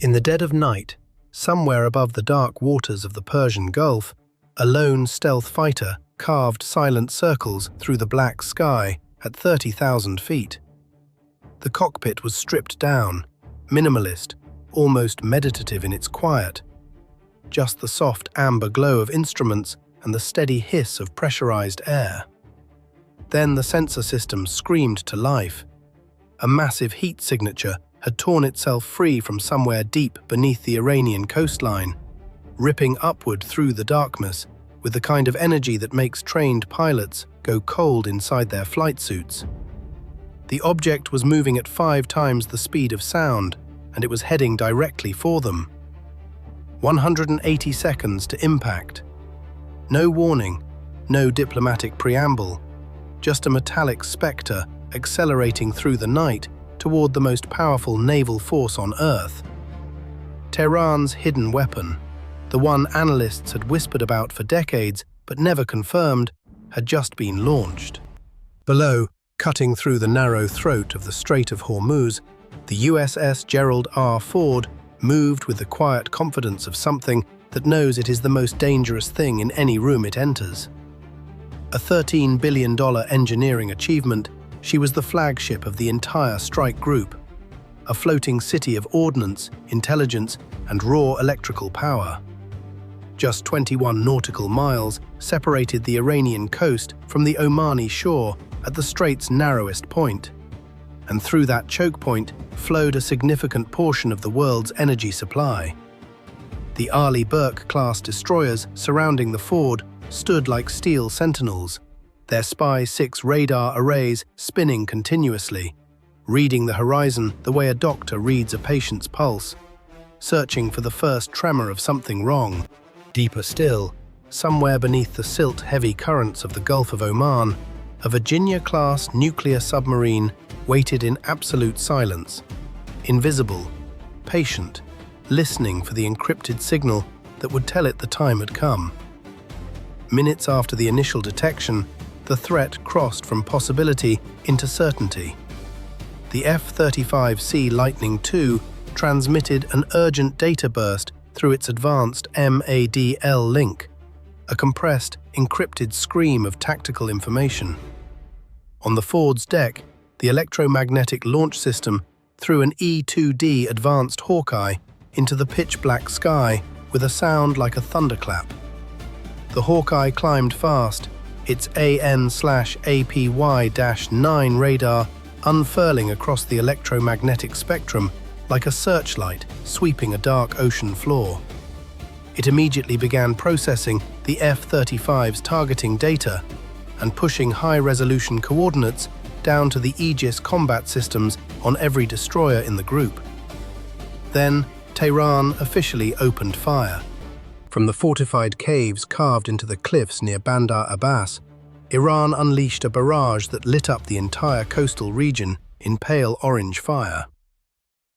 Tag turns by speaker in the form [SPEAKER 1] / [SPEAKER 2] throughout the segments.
[SPEAKER 1] In the dead of night, somewhere above the dark waters of the Persian Gulf, a lone stealth fighter carved silent circles through the black sky at 30,000 feet. The cockpit was stripped down, minimalist, almost meditative in its quiet. Just the soft amber glow of instruments and the steady hiss of pressurized air. Then the sensor system screamed to life. A massive heat signature had torn itself free from somewhere deep beneath the Iranian coastline, ripping upward through the darkness with the kind of energy that makes trained pilots go cold inside their flight suits. The object was moving at 5 times the speed of sound, and it was heading directly for them. 180 seconds to impact. No warning, no diplomatic preamble, just a metallic spectre accelerating through the night toward the most powerful naval force on Earth. Tehran's hidden weapon, the one analysts had whispered about for decades but never confirmed, had just been launched. Below, cutting through the narrow throat of the Strait of Hormuz, the USS Gerald R moved with the quiet confidence of something that knows it is the most dangerous thing in any room it enters. A $13 billion engineering achievement, she was the flagship of the entire strike group, a floating city of ordnance, intelligence, and raw electrical power. Just 21 nautical miles separated the Iranian coast from the Omani shore at the strait's narrowest point, and through that choke point flowed a significant portion of the world's energy supply. The Arleigh Burke-class destroyers surrounding the ford stood like steel sentinels, their Spy-6 radar arrays spinning continuously, reading the horizon the way a doctor reads a patient's pulse, searching for the first tremor of something wrong. Deeper still, somewhere beneath the silt-heavy currents of the Gulf of Oman, a Virginia-class nuclear submarine waited in absolute silence, invisible, patient, listening for the encrypted signal that would tell it the time had come. Minutes after the initial detection, the threat crossed from possibility into certainty. The F-35C Lightning II transmitted an urgent data burst through its advanced MADL link, a compressed, encrypted scream of tactical information. On the Ford's deck, the electromagnetic launch system threw an E-2D advanced Hawkeye into the pitch-black sky with a sound like a thunderclap. The Hawkeye climbed fast, its AN/APY-9 radar unfurling across the electromagnetic spectrum like a searchlight sweeping a dark ocean floor. It immediately began processing the F-35's targeting data and pushing high-resolution coordinates down to the Aegis combat systems on every destroyer in the group. Then, Tehran officially opened fire. From the fortified caves carved into the cliffs near Bandar Abbas, Iran unleashed a barrage that lit up the entire coastal region in pale orange fire.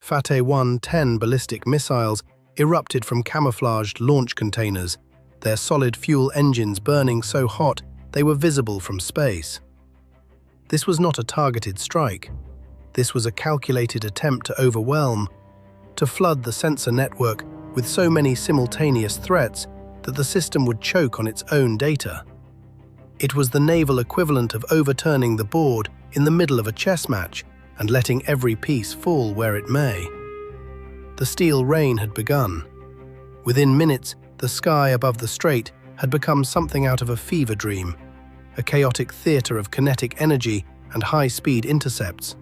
[SPEAKER 1] Fateh 110 ballistic missiles erupted from camouflaged launch containers, their solid fuel engines burning so hot they were visible from space. This was not a targeted strike. This was a calculated attempt to overwhelm, to flood the sensor network with so many simultaneous threats that the system would choke on its own data. It was the naval equivalent of overturning the board in the middle of a chess match and letting every piece fall where it may. The steel rain had begun. Within minutes, the sky above the strait had become something out of a fever dream, a chaotic theater of kinetic energy and high-speed intercepts.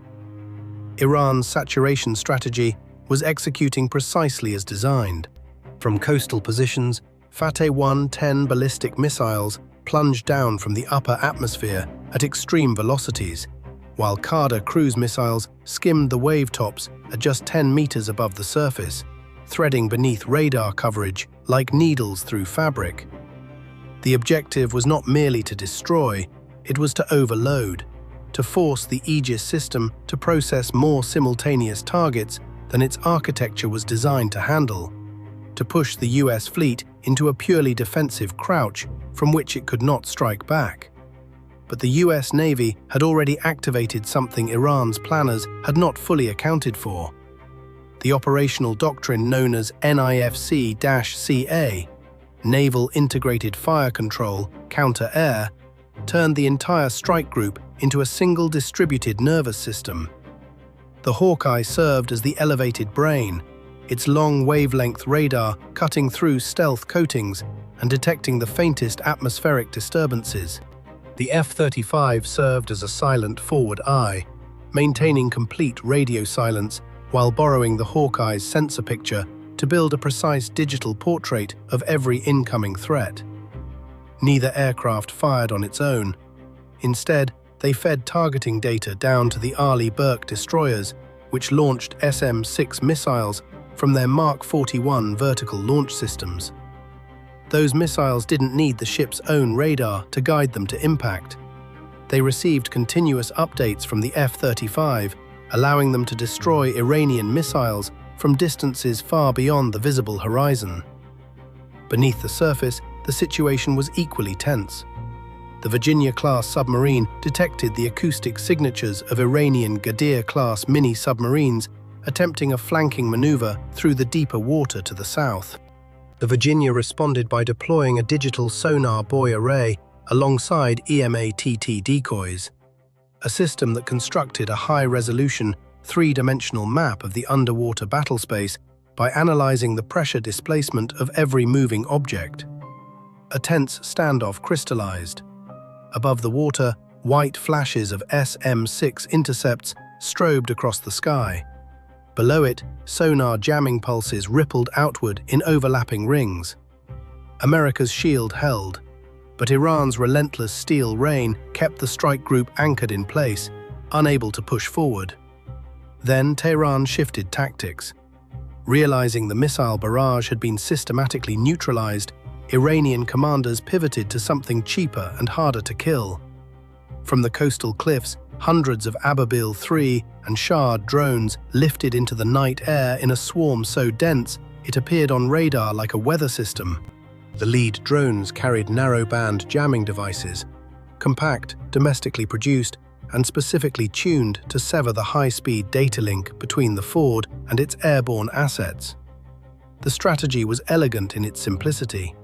[SPEAKER 1] Iran's saturation strategy was executing precisely as designed. From coastal positions, Fateh 110 ballistic missiles plunged down from the upper atmosphere at extreme velocities, while Qaeda cruise missiles skimmed the wave tops at just 10 meters above the surface, threading beneath radar coverage like needles through fabric. The objective was not merely to destroy, it was to overload, to force the Aegis system to process more simultaneous targets than its architecture was designed to handle, to push the US fleet into a purely defensive crouch from which it could not strike back. But the US Navy had already activated something Iran's planners had not fully accounted for. The operational doctrine known as NIFC-CA, Naval Integrated Fire Control, Counter-Air, turned the entire strike group into a single distributed nervous system. The Hawkeye served as the elevated brain, its long wavelength radar cutting through stealth coatings and detecting the faintest atmospheric disturbances. The F-35 served as a silent forward eye, maintaining complete radio silence while borrowing the Hawkeye's sensor picture to build a precise digital portrait of every incoming threat. Neither aircraft fired on its own. Instead, they fed targeting data down to the Arleigh Burke destroyers, which launched SM-6 missiles from their Mach 41 vertical launch systems. Those missiles didn't need the ship's own radar to guide them to impact. They received continuous updates from the F-35, allowing them to destroy Iranian missiles from distances far beyond the visible horizon. Beneath the surface, the situation was equally tense. The Virginia-class submarine detected the acoustic signatures of Iranian Ghadir-class mini-submarines attempting a flanking maneuver through the deeper water to the south. The Virginia responded by deploying a digital sonar buoy array alongside EMADL decoys, a system that constructed a high-resolution, three-dimensional map of the underwater battlespace by analyzing the pressure displacement of every moving object. A tense standoff crystallized. Above the water, white flashes of SM-6 intercepts strobed across the sky. Below it, sonar jamming pulses rippled outward in overlapping rings. America's shield held, but Iran's relentless steel rain kept the strike group anchored in place, unable to push forward. Then Tehran shifted tactics. Realizing the missile barrage had been systematically neutralized, Iranian commanders pivoted to something cheaper and harder to kill. From the coastal cliffs, hundreds of Ababil 3 and Shahd drones lifted into the night air in a swarm so dense it appeared on radar like a weather system. The lead drones carried narrow-band jamming devices, compact, domestically produced, and specifically tuned to sever the high-speed data link between the Ford and its airborne assets. The strategy was elegant in its simplicity.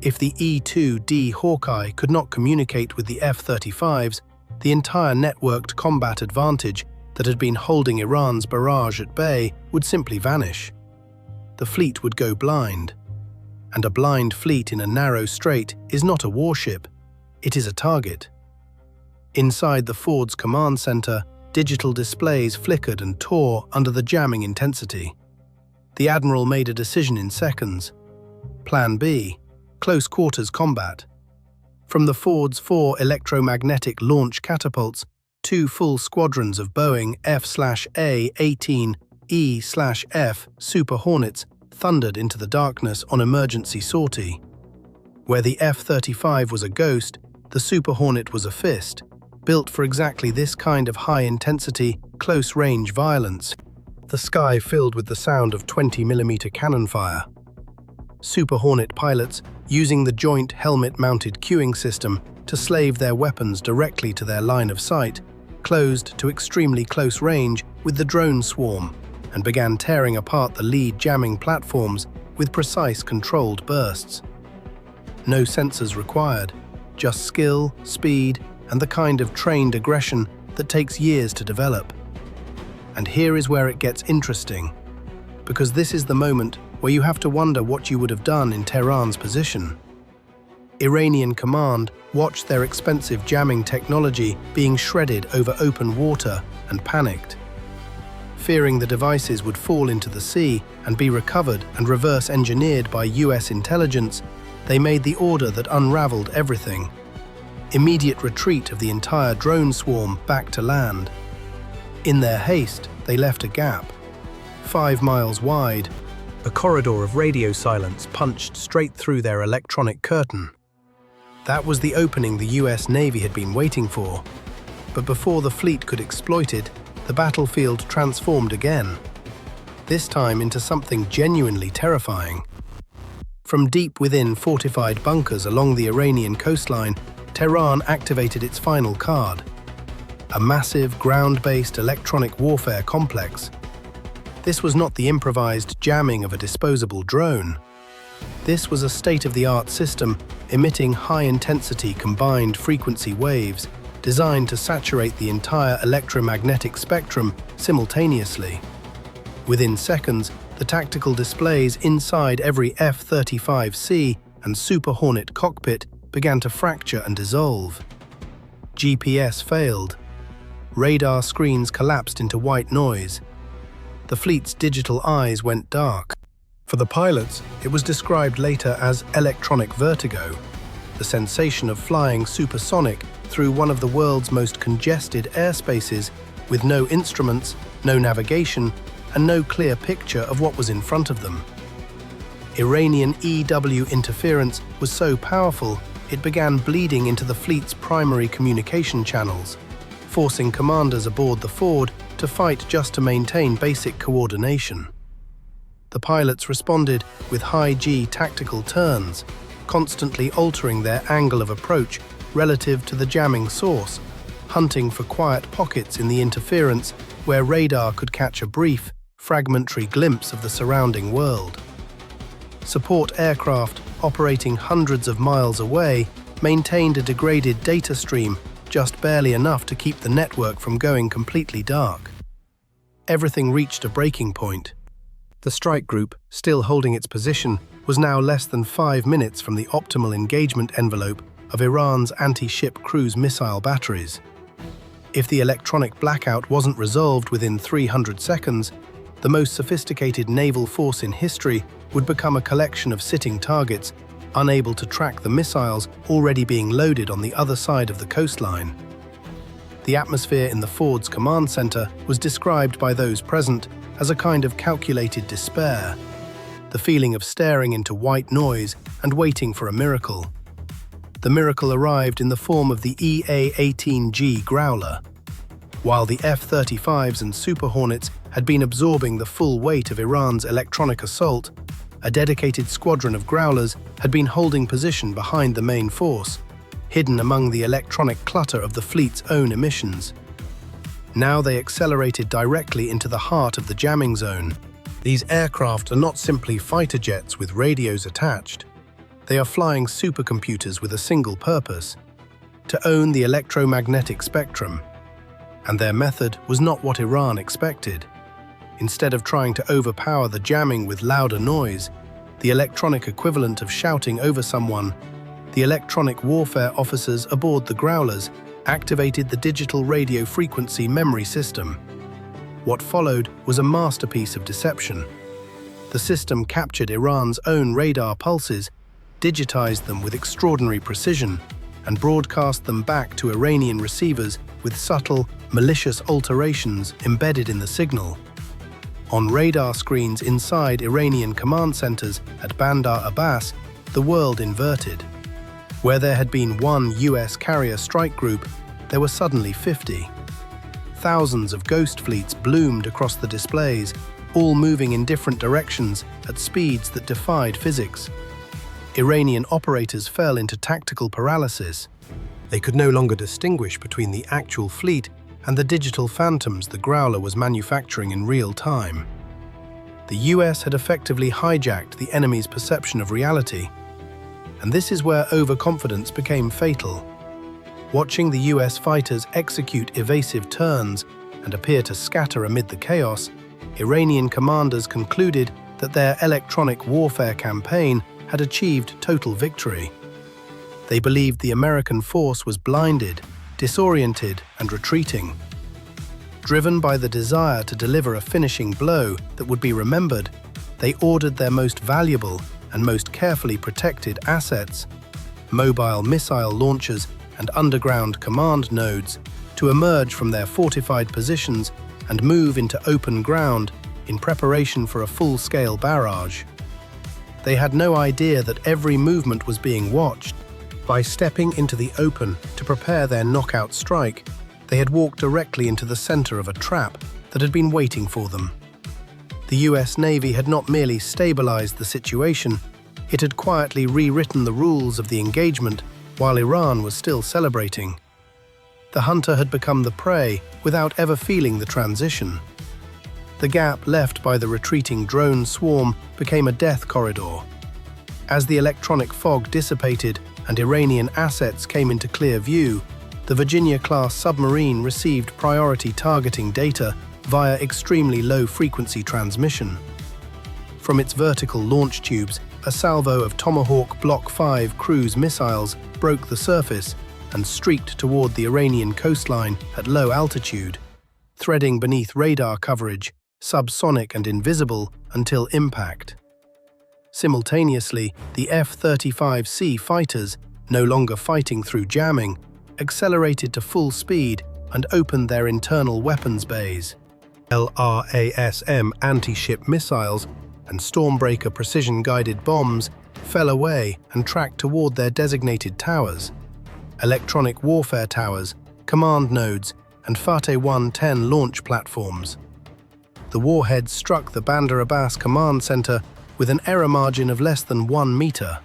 [SPEAKER 1] If the E-2D Hawkeye could not communicate with the F-35s, the entire networked combat advantage that had been holding Iran's barrage at bay would simply vanish. The fleet would go blind. And a blind fleet in a narrow strait is not a warship, it is a target. Inside the Ford's command center, digital displays flickered and tore under the jamming intensity. The Admiral made a decision in seconds. Plan B, close quarters combat. From the Ford's 4 electromagnetic launch catapults, 2 full squadrons of Boeing F/A-18E/F Super Hornets thundered into the darkness on emergency sortie. Where the F-35 was a ghost, the Super Hornet was a fist, built for exactly this kind of high-intensity, close-range violence. The sky filled with the sound of 20mm cannon fire. Super Hornet pilots, using the joint helmet-mounted cueing system to slave their weapons directly to their line of sight, closed to extremely close range with the drone swarm and began tearing apart the lead jamming platforms with precise controlled bursts. No sensors required, just skill, speed, and the kind of trained aggression that takes years to develop. And here is where it gets interesting, because this is the moment where you have to wonder what you would have done in Tehran's position. Iranian command watched their expensive jamming technology being shredded over open water and panicked. Fearing the devices would fall into the sea and be recovered and reverse-engineered by US intelligence, they made the order that unraveled everything. Immediate retreat of the entire drone swarm back to land. In their haste, they left a gap, 5 miles wide. A corridor of radio silence punched straight through their electronic curtain. That was the opening the US Navy had been waiting for. But before the fleet could exploit it, the battlefield transformed again, this time into something genuinely terrifying. From deep within fortified bunkers along the Iranian coastline, Tehran activated its final card, a massive ground-based electronic warfare complex. This was not the improvised jamming of a disposable drone. This was a state-of-the-art system emitting high-intensity combined frequency waves designed to saturate the entire electromagnetic spectrum simultaneously. Within seconds, the tactical displays inside every F-35C and Super Hornet cockpit began to fracture and dissolve. GPS failed. Radar screens collapsed into white noise. The fleet's digital eyes went dark. For the pilots, it was described later as electronic vertigo, the sensation of flying supersonic through one of the world's most congested airspaces with no instruments, no navigation, and no clear picture of what was in front of them. Iranian EW interference was so powerful it began bleeding into the fleet's primary communication channels, forcing commanders aboard the Ford to fight just to maintain basic coordination. The pilots responded with high-G tactical turns, constantly altering their angle of approach relative to the jamming source, hunting for quiet pockets in the interference where radar could catch a brief, fragmentary glimpse of the surrounding world. Support aircraft operating hundreds of miles away maintained a degraded data stream just barely enough to keep the network from going completely dark. Everything reached a breaking point. The strike group, still holding its position, was now less than 5 minutes from the optimal engagement envelope of Iran's anti-ship cruise missile batteries. If the electronic blackout wasn't resolved within 300 seconds, the most sophisticated naval force in history would become a collection of sitting targets, unable to track the missiles already being loaded on the other side of the coastline. The atmosphere in the Ford's command center was described by those present as a kind of calculated despair, the feeling of staring into white noise and waiting for a miracle. The miracle arrived in the form of the EA-18G Growler. While the F-35s and Super Hornets had been absorbing the full weight of Iran's electronic assault, a dedicated squadron of Growlers had been holding position behind the main force, hidden among the electronic clutter of the fleet's own emissions. Now they accelerated directly into the heart of the jamming zone. These aircraft are not simply fighter jets with radios attached. They are flying supercomputers with a single purpose: to own the electromagnetic spectrum. And their method was not what Iran expected. Instead of trying to overpower the jamming with louder noise, the electronic equivalent of shouting over someone, the electronic warfare officers aboard the Growlers activated the digital radio frequency memory system. What followed was a masterpiece of deception. The system captured Iran's own radar pulses, digitized them with extraordinary precision, and broadcast them back to Iranian receivers with subtle, malicious alterations embedded in the signal. On radar screens inside Iranian command centers at Bandar Abbas, the world inverted. Where there had been one US carrier strike group, there were suddenly 50. Thousands of ghost fleets bloomed across the displays, all moving in different directions at speeds that defied physics. Iranian operators fell into tactical paralysis. They could no longer distinguish between the actual fleet and the digital phantoms the Growler was manufacturing in real time. The US had effectively hijacked the enemy's perception of reality, and this is where overconfidence became fatal. Watching the US fighters execute evasive turns and appear to scatter amid the chaos, Iranian commanders concluded that their electronic warfare campaign had achieved total victory. They believed the American force was blinded, disoriented, and retreating. Driven by the desire to deliver a finishing blow that would be remembered, they ordered their most valuable and most carefully protected assets, mobile missile launchers and underground command nodes, to emerge from their fortified positions and move into open ground in preparation for a full-scale barrage. They had no idea that every movement was being watched. By stepping into the open to prepare their knockout strike, they had walked directly into the center of a trap that had been waiting for them. The US Navy had not merely stabilized the situation, it had quietly rewritten the rules of the engagement while Iran was still celebrating. The hunter had become the prey without ever feeling the transition. The gap left by the retreating drone swarm became a death corridor. As the electronic fog dissipated and Iranian assets came into clear view, the Virginia-class submarine received priority targeting data via extremely low-frequency transmission. From its vertical launch tubes, a salvo of Tomahawk Block 5 cruise missiles broke the surface and streaked toward the Iranian coastline at low altitude, threading beneath radar coverage, subsonic and invisible until impact. Simultaneously, the F-35C fighters, no longer fighting through jamming, accelerated to full speed and opened their internal weapons bays. LRASM anti-ship missiles and Stormbreaker precision-guided bombs fell away and tracked toward their designated towers. Electronic warfare towers, command nodes, and Fateh 110 launch platforms. The warheads struck the Bandar Abbas command center with an error margin of less than 1 meter.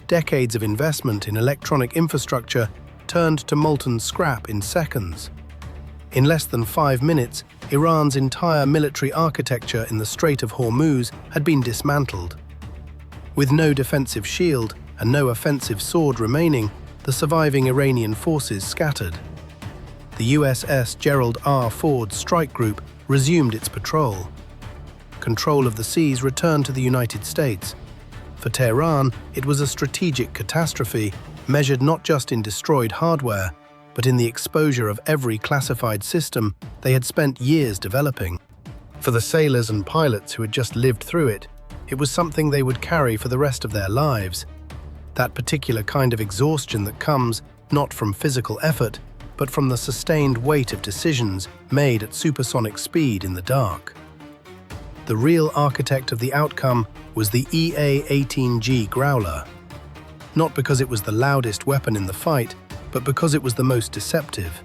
[SPEAKER 1] Decades of investment in electronic infrastructure turned to molten scrap in seconds. In less than 5 minutes, Iran's entire military architecture in the Strait of Hormuz had been dismantled. With no defensive shield and no offensive sword remaining, the surviving Iranian forces scattered. The USS Gerald R. Ford strike group resumed its patrol. Control of the seas returned to the United States. For Tehran, it was a strategic catastrophe, measured not just in destroyed hardware, but in the exposure of every classified system they had spent years developing. For the sailors and pilots who had just lived through it, it was something they would carry for the rest of their lives. That particular kind of exhaustion that comes not from physical effort, but from the sustained weight of decisions made at supersonic speed in the dark. The real architect of the outcome was the EA-18G Growler. Not because it was the loudest weapon in the fight, but because it was the most deceptive.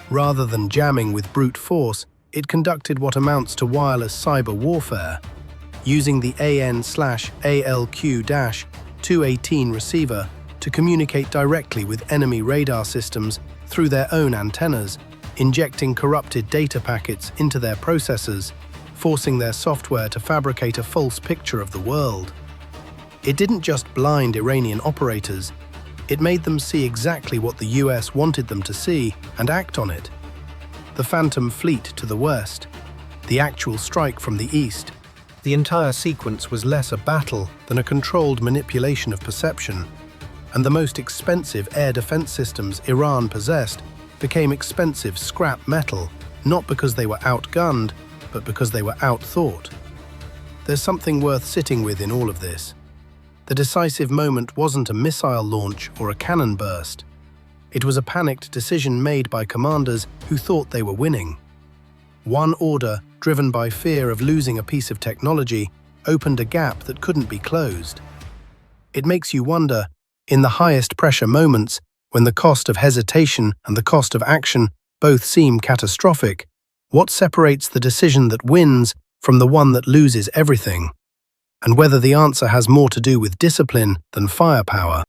[SPEAKER 1] Rather than jamming with brute force, it conducted what amounts to wireless cyber warfare, using the AN/ALQ-218 receiver to communicate directly with enemy radar systems through their own antennas, injecting corrupted data packets into their processors, forcing their software to fabricate a false picture of the world. It didn't just blind Iranian operators, it made them see exactly what the US wanted them to see and act on it. The Phantom Fleet to the west, the actual strike from the east. The entire sequence was less a battle than a controlled manipulation of perception, and the most expensive air defense systems Iran possessed became expensive scrap metal, not because they were outgunned, but because they were outthought. There's something worth sitting with in all of this. The decisive moment wasn't a missile launch or a cannon burst. It was a panicked decision made by commanders who thought they were winning. One order, driven by fear of losing a piece of technology, opened a gap that couldn't be closed. It makes you wonder, in the highest pressure moments, when the cost of hesitation and the cost of action both seem catastrophic, what separates the decision that wins from the one that loses everything? And whether the answer has more to do with discipline than firepower.